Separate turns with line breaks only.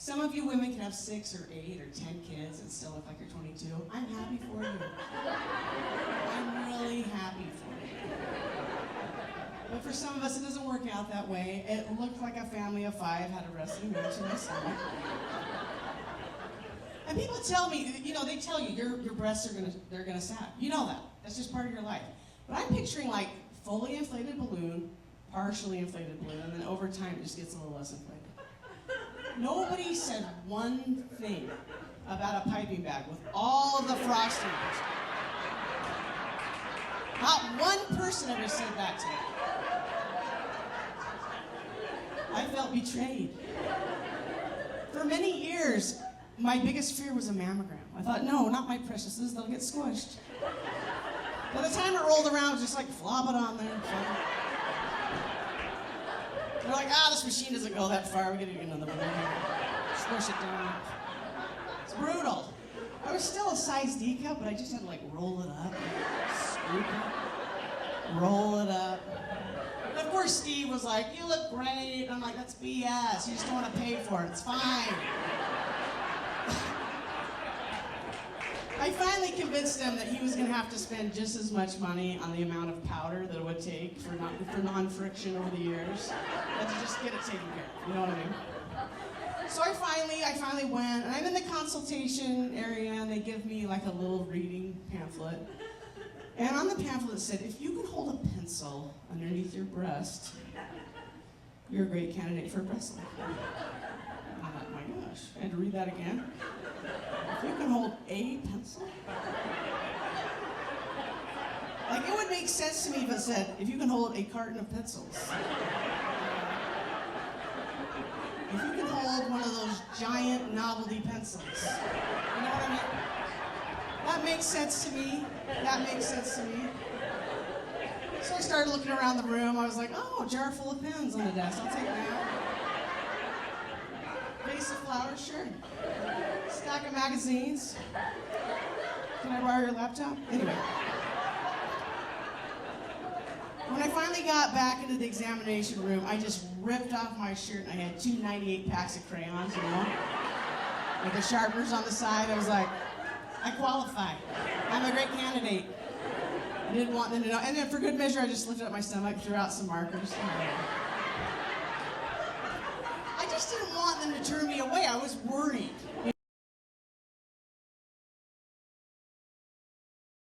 Some of you women can have 6 or 8 or 10 kids and still look like you're 22. I'm happy for you. I'm really happy for you. But for some of us, it doesn't work out that way. It looked like a family of 5 had a wrestling match in my stomach. And people tell me, they tell you your breasts they're gonna sag. You know that. That's just part of your life. But I'm picturing like fully inflated balloon, partially inflated balloon, and then over time it just gets a little less inflated. Nobody said one thing about a piping bag with all of the frosting. Not one person ever said that to me. I felt betrayed. For many years, my biggest fear was a mammogram. I thought, no, not my preciouses, they'll get squished. By the time it rolled around, it was just like, flop it on there. They're like, this machine doesn't go that far, we gotta get another one in here. Squish it down. It's brutal. I was still a size D cup, but I just had to like roll it up, scoop it, roll it up. And of course Steve was like, you look great. And I'm like, that's BS, you just don't want to pay for it, it's fine. I finally convinced him that he was going to have to spend just as much money on the amount of powder that it would take for non-friction over the years, and to just get it taken care of. You know what I mean? So I finally went, and I'm in the consultation area, and they give me like a little reading pamphlet. And on the pamphlet it said, if you can hold a pencil underneath your breast, you're a great candidate for breast lift. I thought, oh my gosh, I had to read that again. If you can hold a pencil? Like, it would make sense to me if it said, if you can hold a carton of pencils. If you can hold one of those giant novelty pencils. You know what I mean? That makes sense to me. That makes sense to me. So I started looking around the room. I was like, oh, a jar full of pens on the desk. I'll take that. Vase of flowers, sure. Stack of magazines. Can I borrow your laptop? Anyway. When I finally got back into the examination room, I just ripped off my shirt and I had 2 98 packs of crayons, with the sharpeners on the side. I was like, I qualify. I'm a great candidate. I didn't want them to know. And then for good measure, I just lifted up my stomach, threw out some markers. I just didn't want them to turn me away. I was worried.